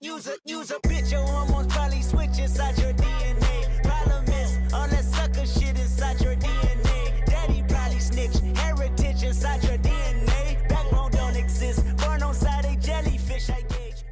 use a bitch. Your hormones probably switch inside your DNA. Problem is, all that sucker shit inside your DNA. Daddy probably snitch, heritage inside your DNA. Backbone don't exist, born on side a jellyfish, I gauge.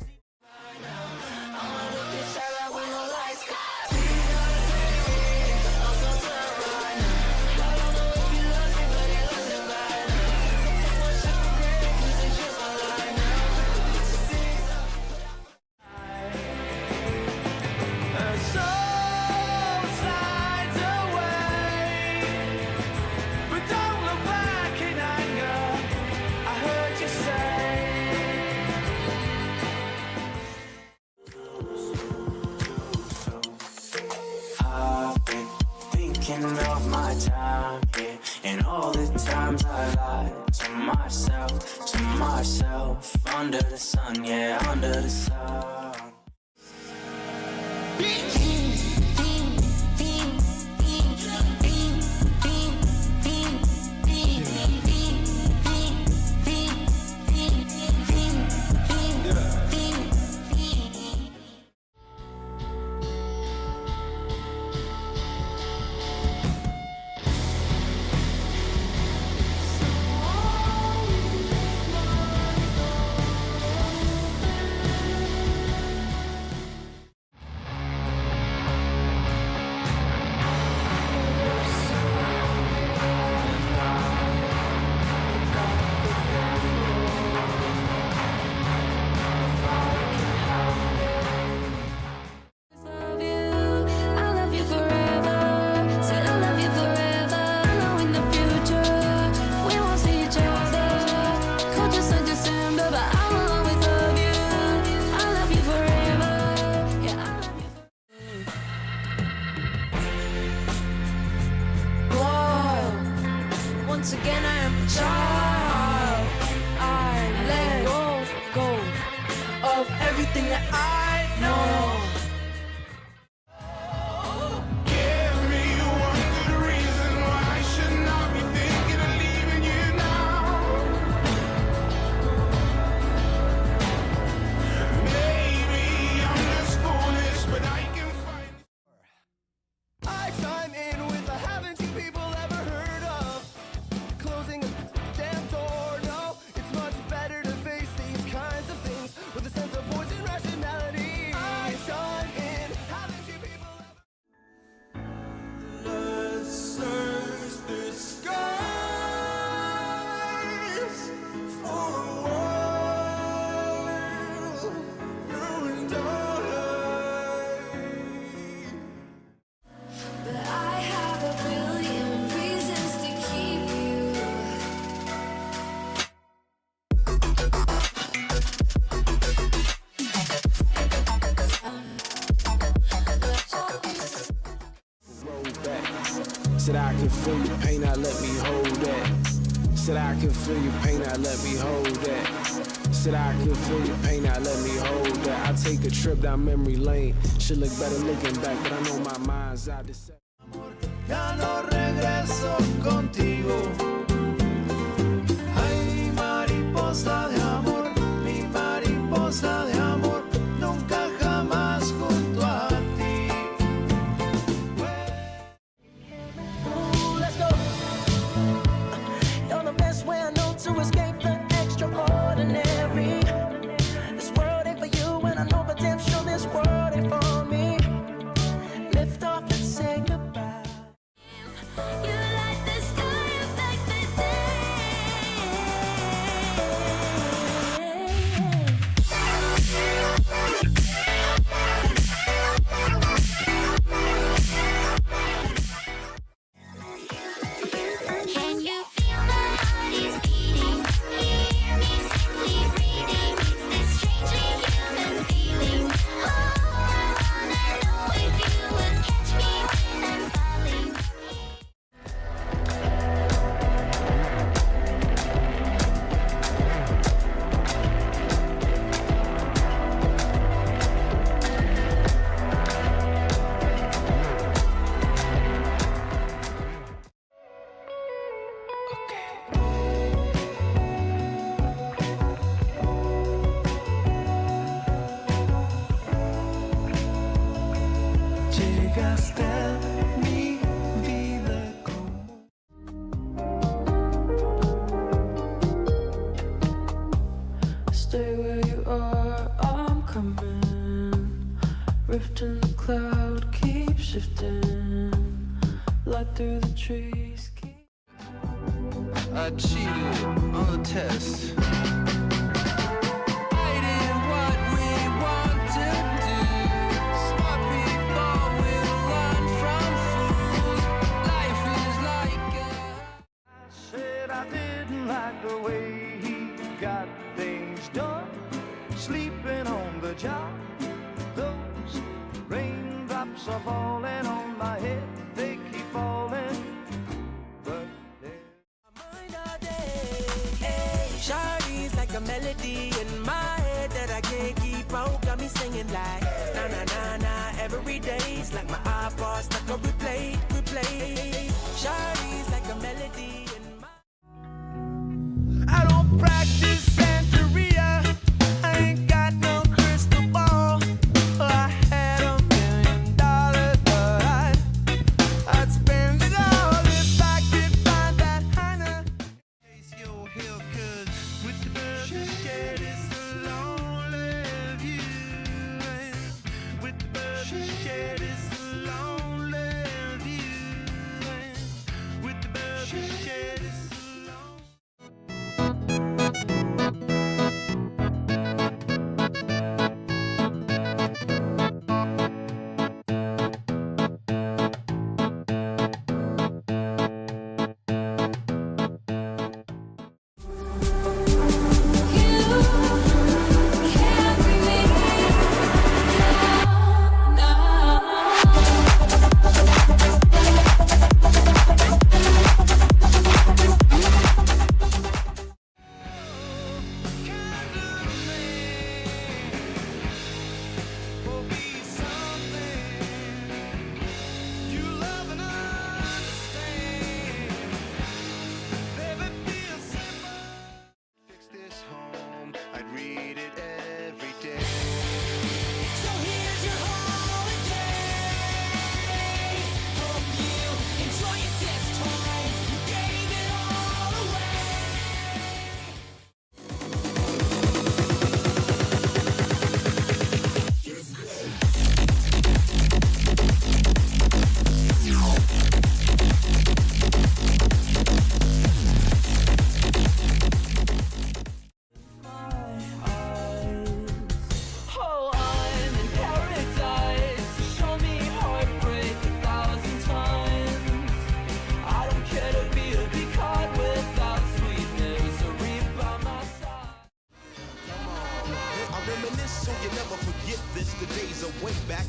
Of my time, yeah, and all the times I lied to myself, under the sun, yeah, under the sun. Once again I am a child. I let go of everything that I know. Give me one good reason why I should not be thinking of leaving you now. Maybe I'm just foolish, but I can find it. I chime in with a haven't you people ever heard of closing a damn door? No, it's much better to face these kinds of things with a sense of voice and rationality. I chime in, haven't you people ever? Let's search the skies for a while, you and I. But I have a billion reasons to keep you. Roll back. Said I can feel your pain, now let me hold that. Said I can feel your pain, now let me hold that. Said I can feel your pain, now let me hold that. I take a trip down memory lane. Should look better looking back, but I know my mind's out to set. Ya no regreso contigo. Ay, mariposa de amor, mi mariposa de amor, nunca jamás junto a ti. Ooh, let's go. You're the best way I know to escape the extraordinary. This world ain't for you, and I know for damn sure this world ain't for me. Lift off and say goodbye. You light the sky up like Stay where you are, I'm coming. Rift in the cloud, keep shifting. Light through the trees. I cheated on the test. I did what we want to do. Smart people will learn from fools. Life is like a... I said I didn't like the way he got things done. Sleeping on the job. Those raindrops are falling on my head. They keep falling. But Charli's like a melody in my head that I can't keep out. Got me singing like na na na na every day's like my iPod stuck on replay. Charli's like a melody in my. I don't practice Santeria. I ain't got no crystal ball. I had $1 million, but I'd spend it all if I could find that Hannah. Your hill, 'cause with the birds you shed it's a lonely view. And with the birds you shed it's a lonely view. And with the birds you shed it's a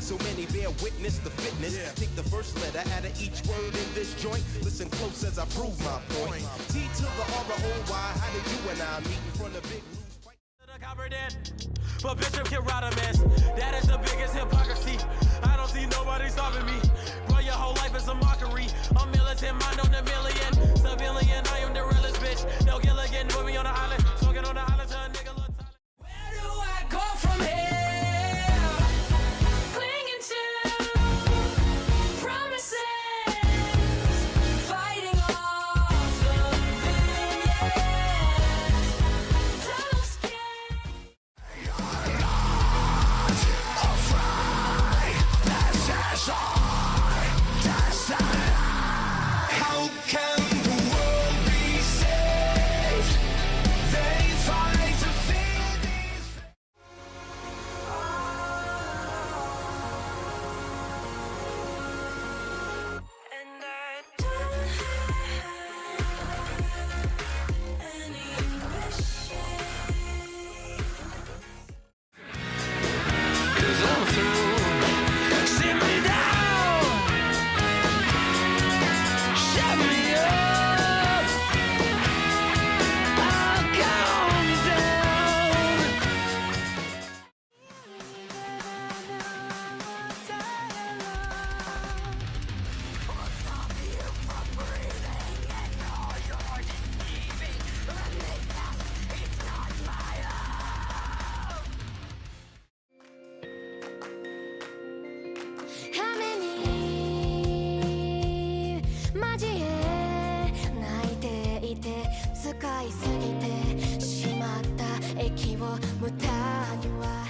So many bear witness the fitness. Take the first letter out of each word in this joint. Listen close as I prove my point. T to the R-O-Y. How did you and I meet in front of Big Lou's? But Bishop can ride a mess. That is the biggest hypocrisy. I don't see nobody stopping me. Bro, your whole life is a mockery. A militant mind on a million. Civilian, I am the realest bitch. No Gilligan, put me on the island. Smoking on the island till a nigga look silent. Where do I go from here? How can the world be saved? 못하기와